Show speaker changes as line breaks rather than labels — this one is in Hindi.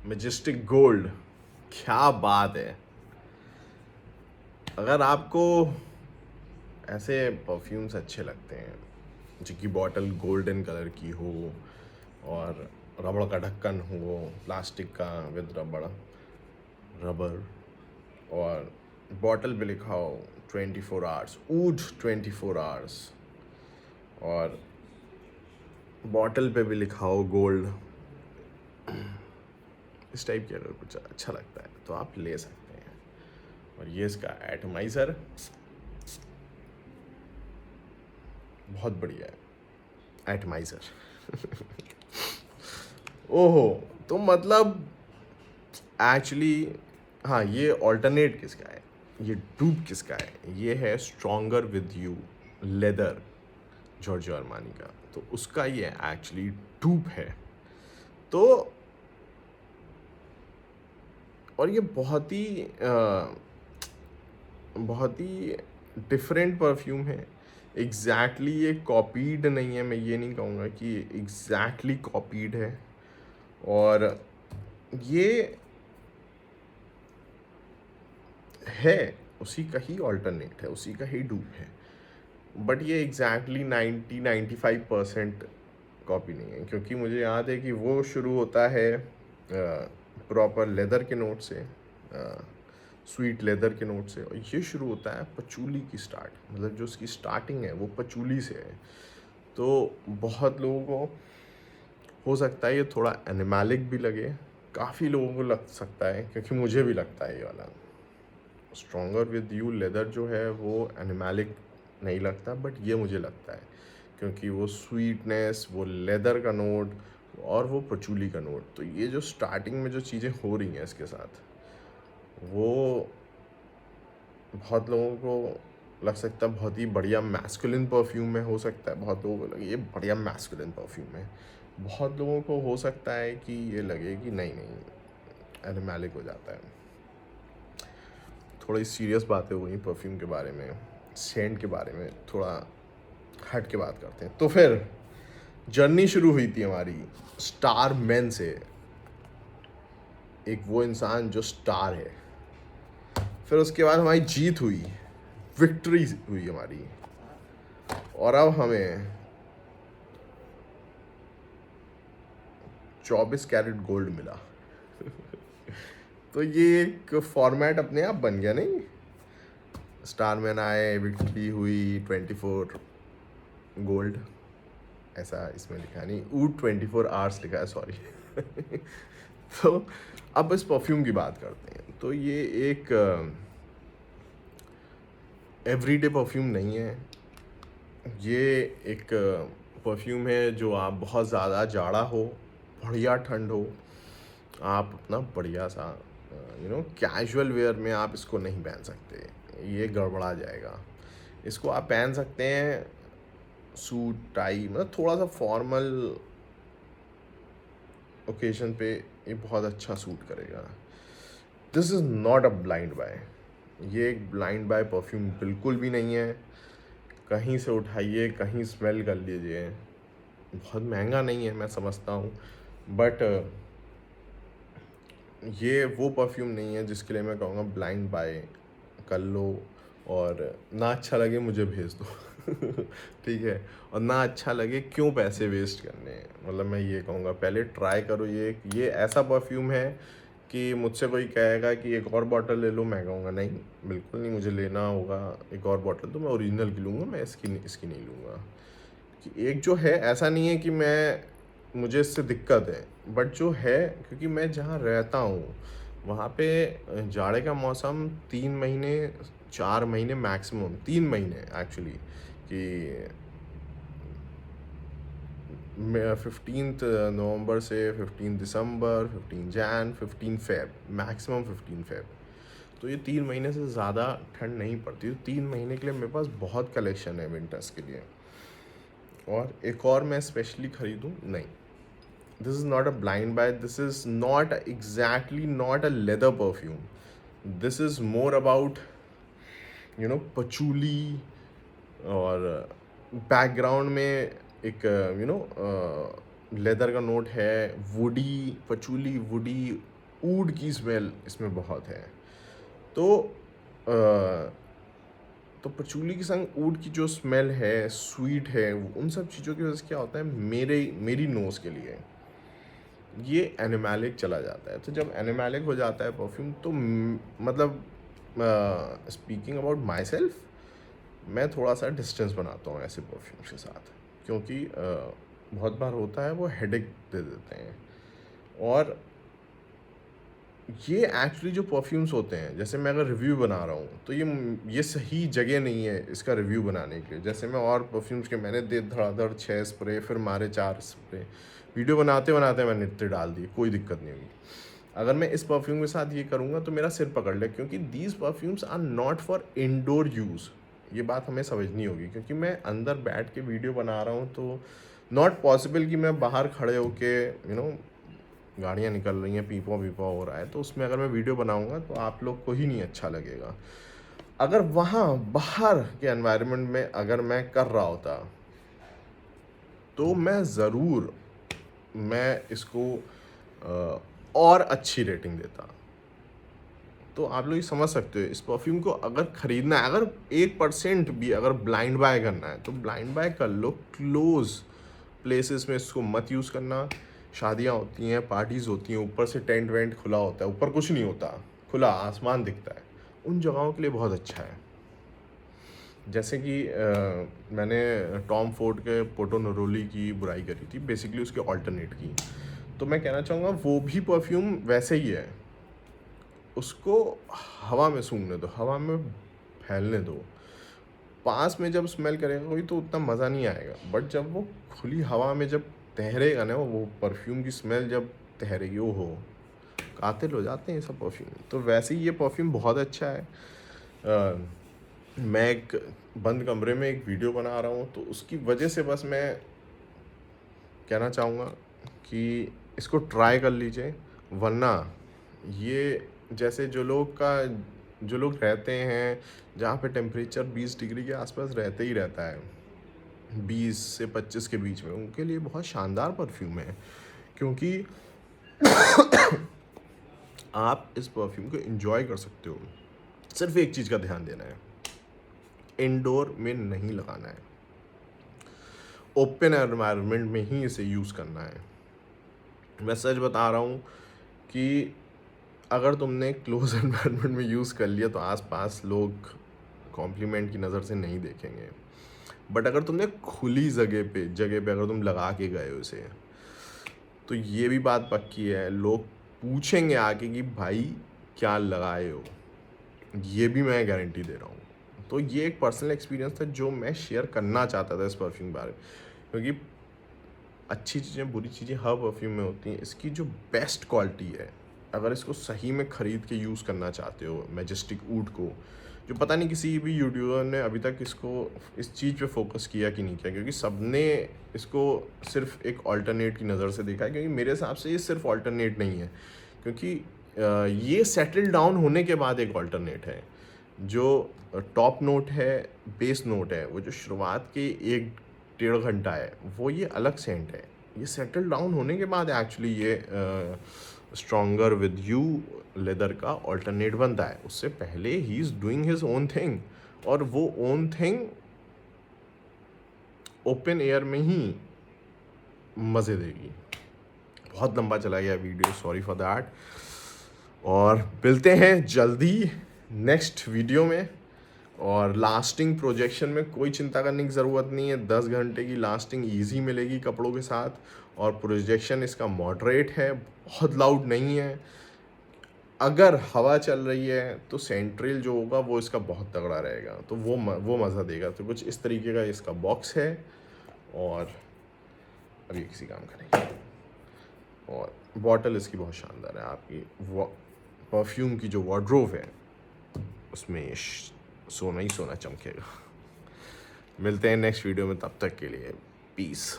मैजेस्टिक गोल्ड, क्या बात है। अगर आपको ऐसे परफ्यूम्स अच्छे लगते हैं जिनकी बॉटल गोल्डन कलर की हो और रबड़ का ढक्कन हो, प्लास्टिक का विद रबड़ रबर, और बॉटल पे लिखा हो 24 आवर्स, ऊड 24 आवर्स, और बॉटल पे भी लिखा हो गोल्ड, इस टाइप की अगर कुछ अच्छा लगता है तो आप ले सकते हैं। और ये इसका एटमाइज़र बहुत बढ़िया है, एटमाइज़र। ओहो, तो मतलब एक्चुअली हाँ, ये ऑल्टरनेट किसका है, ये डूब किसका है, ये है stronger with you leather, Giorgio Armani का। तो उसका ये एक्चुअली डूब है। तो और ये बहुत ही डिफरेंट परफ्यूम है। एग्जैक्टली ये कॉपीड नहीं है, मैं ये नहीं कहूँगा कि एग्जैक्टली कॉपीड है। और ये है उसी का ही ऑल्टरनेट है, उसी का ही डूप है। बट ये एग्जैक्टली 90-95% कॉपी नहीं है, क्योंकि मुझे याद है कि वो शुरू होता है प्रॉपर लेदर के नोट से, स्वीट लेदर के नोट से, और ये शुरू होता है पचूली की स्टार्ट, मतलब जो उसकी स्टार्टिंग है वो पचूली से है। तो बहुत लोगों को हो सकता है ये थोड़ा एनिमैलिक भी लगे, काफ़ी लोगों को लग सकता है, क्योंकि मुझे भी लगता है ये वाला स्ट्रॉन्गर विद यू लेदर जो है वो एनिमैलिक नहीं लगता, बट ये मुझे लगता है, क्योंकि वो स्वीटनेस, वो लेदर का नोट और वो पचूली का नोट, तो ये जो स्टार्टिंग में जो चीज़ें हो रही हैं इसके साथ, वो बहुत लोगों को लग सकता है बहुत ही बढ़िया मैस्कुलिन परफ्यूम में हो सकता है, बहुत लोगों को लगे ये बढ़िया मैस्कुलिन परफ्यूम है, बहुत लोगों को हो सकता है कि ये लगे कि नहीं नहीं एनिमैलिक हो जाता है। थोड़ी सीरियस बातें हो गई परफ्यूम के बारे में, सेंट के बारे में थोड़ा हट के बात करते हैं। तो फिर जर्नी शुरू हुई थी हमारी स्टार मैन से, एक वो इंसान जो स्टार है। फिर उसके बाद हमारी जीत हुई, विक्ट्री हुई हमारी, और अब हमें 24 कैरेट गोल्ड मिला। तो ये एक फॉर्मेट अपने आप बन गया नहीं, स्टार मैन आए, विक्ट्री हुई, 24 गोल्ड, ऐसा इसमें लिखा नहीं, ऊट 24 आवर्स लिखा है, सॉरी। तो अब इस परफ्यूम की बात करते हैं। तो ये एक एवरीडे परफ्यूम नहीं है, ये एक परफ्यूम है जो आप बहुत ज़्यादा जाड़ा हो, बढ़िया ठंड हो, आप अपना बढ़िया सा कैजुअल वेयर में आप इसको नहीं पहन सकते, ये गड़बड़ा जाएगा। इसको आप पहन सकते हैं सूट टाई, मतलब थोड़ा सा फॉर्मल ओकेजन पे ये बहुत अच्छा सूट करेगा। This is not a blind buy, ये एक ब्लाइंड बाय परफ्यूम बिल्कुल भी नहीं है। कहीं से उठाइए, कहीं स्मेल कर लीजिए, बहुत महंगा नहीं है मैं समझता हूँ, बट ये वो परफ्यूम नहीं है जिसके लिए मैं कहूँगा ब्लाइंड बाय कर लो, और ना अच्छा लगे मुझे भेज दो। ठीक है, और ना अच्छा लगे क्यों पैसे वेस्ट करने हैं, मतलब मैं ये कहूँगा पहले ट्राई करो। ये ऐसा परफ्यूम है कि मुझसे कोई कहेगा कि एक और बॉटल ले लो, मैं कहूँगा नहीं, बिल्कुल नहीं, मुझे लेना होगा एक और बॉटल, तो मैं ओरिजिनल की लूँगा, मैं इसकी नहीं लूँगा। कि एक जो है ऐसा नहीं है कि मुझे इससे दिक्कत है, बट जो है, क्योंकि मैं जहाँ रहता हूँ वहाँ पे जाड़े का मौसम 3 महीने 4 महीने मैक्सिमम, 3 महीने एक्चुअली, कि 15 नवंबर से 15 दिसंबर, 15 जैन, 15 फेब, मैक्सिमम 15 फेब। तो ये 3 महीने से ज़्यादा ठंड नहीं पड़ती, तो 3 महीने के लिए मेरे पास बहुत कलेक्शन है विंटर्स के लिए। और एक और मैं स्पेशली ख़रीदूँ नहीं, this is not a blind buy, this is not exactly not a leather perfume, this is more about patchouli, और बैकग्राउंड में एक लेदर का नोट है, वुडी, पचूली, वुडी, ऊड की स्मेल इसमें बहुत है। तो अ, तो पचूली के संग ऊड की जो स्मेल है, स्वीट है, उन सब चीज़ों की वजह से क्या होता है, मेरी नोज़ के लिए ये एनिमैलिक चला जाता है। तो जब एनिमैलिक हो जाता है परफ्यूम, तो मतलब स्पीकिंग अबाउट माई सेल्फ, मैं थोड़ा सा डिस्टेंस बनाता हूँ ऐसे परफ्यूम्स के साथ, क्योंकि बहुत बार होता है वो हेडेक दे देते हैं। और ये एक्चुअली जो परफ्यूम्स होते हैं, जैसे मैं अगर रिव्यू बना रहा हूँ तो ये सही जगह नहीं है इसका रिव्यू बनाने के लिए। जैसे मैं और परफ्यूम्स के मैंने दे धड़ाधड़ 6 स्प्रे, फिर मारे 4 स्प्रे, वीडियो बनाते बनाते मैंने इतने डाल दिए, कोई दिक्कत नहीं हुई। अगर मैं इस परफ्यूम के साथ ये करूँगा तो मेरा सिर पकड़ ले, क्योंकि these perfumes are not for indoor use. ये बात हमें समझनी होगी, क्योंकि मैं अंदर बैठ के वीडियो बना रहा हूँ, तो नॉट पॉसिबल कि मैं बाहर खड़े होके गाड़ियाँ निकल रही हैं, पीपा पीपा हो रहा है, तो उसमें अगर मैं वीडियो बनाऊंगा तो आप लोग को ही नहीं अच्छा लगेगा। अगर वहाँ बाहर के एनवायरनमेंट में अगर मैं कर रहा होता तो मैं ज़रूर इसको और अच्छी रेटिंग देता। तो आप लोग ये समझ सकते हो, इस परफ्यूम को अगर ख़रीदना है, अगर 1% भी अगर ब्लाइंड बाय करना है तो ब्लाइंड बाय कर लो। क्लोज प्लेसेस में इसको मत यूज़ करना। शादियाँ होती हैं, पार्टीज़ होती हैं, ऊपर से टेंट वेंट खुला होता है, ऊपर कुछ नहीं होता, खुला आसमान दिखता है, उन जगहों के लिए बहुत अच्छा है। जैसे कि मैंने टॉम फोर्ड के पोर्टो नरोली की बुराई करी थी, बेसिकली उसके ऑल्टरनेट की, तो मैं कहना चाहूँगा वो भी परफ्यूम वैसे ही है। उसको हवा में सूंघने दो, हवा में फैलने दो। पास में जब स्मेल करेगा कोई तो उतना मज़ा नहीं आएगा, बट जब वो खुली हवा में जब तहरेगा ना, वो परफ्यूम की स्मेल जब तहरेगी, ओ हो, कातिल हो जाते हैं सब परफ्यूम। तो वैसे ही ये परफ्यूम बहुत अच्छा है। मैं एक बंद कमरे में एक वीडियो बना रहा हूँ, तो उसकी वजह से बस मैं कहना चाहूँगा कि इसको ट्राई कर लीजिए। वरना ये जैसे जो लोग रहते हैं जहाँ पे टेम्परेचर 20 डिग्री के आसपास रहते ही रहता है, 20 से 25 के बीच में, उनके लिए बहुत शानदार परफ्यूम है। क्योंकि आप इस परफ्यूम को एंजॉय कर सकते हो। सिर्फ एक चीज़ का ध्यान देना है, इंडोर में नहीं लगाना है, ओपन एनवायरनमेंट में ही इसे यूज़ करना है। मैं सच बता रहा हूँ कि अगर तुमने क्लोज एनवायरनमेंट में यूज़ कर लिया तो आसपास लोग कॉम्प्लीमेंट की नज़र से नहीं देखेंगे। बट अगर तुमने खुली जगह पे अगर तुम लगा के गए हो इसे, तो ये भी बात पक्की है, लोग पूछेंगे आके कि भाई क्या लगाए हो। ये भी मैं गारंटी दे रहा हूँ। तो ये एक पर्सनल एक्सपीरियंस था जो मैं शेयर करना चाहता था इस परफ्यूम के बारे में, क्योंकि अच्छी चीज़ें बुरी चीज़ें हर परफ्यूम में होती हैं। इसकी जो बेस्ट क्वालिटी है, अगर इसको सही में ख़रीद के यूज़ करना चाहते हो मैजेस्टिक ऊड को, जो पता नहीं किसी भी यूट्यूबर ने अभी तक इसको इस चीज़ पे फोकस किया कि नहीं किया, क्योंकि सबने इसको सिर्फ एक अल्टरनेट की नज़र से देखा है। क्योंकि मेरे हिसाब से ये सिर्फ अल्टरनेट नहीं है, क्योंकि ये सेटल डाउन होने के बाद एक अल्टरनेट है। जो टॉप नोट है, बेस नोट है, वो जो शुरुआत के 1-1.5 घंटा है, वो ये अलग सेंट है। ये सेटल डाउन होने के बाद एक्चुअली ये स्ट्रॉन्गर विद यू लेदर का ऑल्टरनेट बनता है। उससे पहले he is doing his own thing, और वो ओन थिंग ओपन एयर में ही मज़े देगी। बहुत लंबा चला गया वीडियो, सॉरी फॉर दैट। और मिलते हैं जल्दी नेक्स्ट वीडियो में। और लास्टिंग प्रोजेक्शन में कोई चिंता करने की ज़रूरत नहीं है, 10 घंटे की लास्टिंग इजी मिलेगी कपड़ों के साथ। और प्रोजेक्शन इसका मॉडरेट है, बहुत लाउड नहीं है। अगर हवा चल रही है तो सेंट्रल जो होगा वो इसका बहुत तगड़ा रहेगा, तो वो मज़ा देगा। तो कुछ इस तरीके का इसका बॉक्स है, और अभी किसी काम करेंगे। और बॉटल इसकी बहुत शानदार है। आपकी परफ्यूम की जो वार्डरोब है उसमें सोना ही सोना चमकेगा। मिलते हैं नेक्स्ट वीडियो में, तब तक के लिए पीस।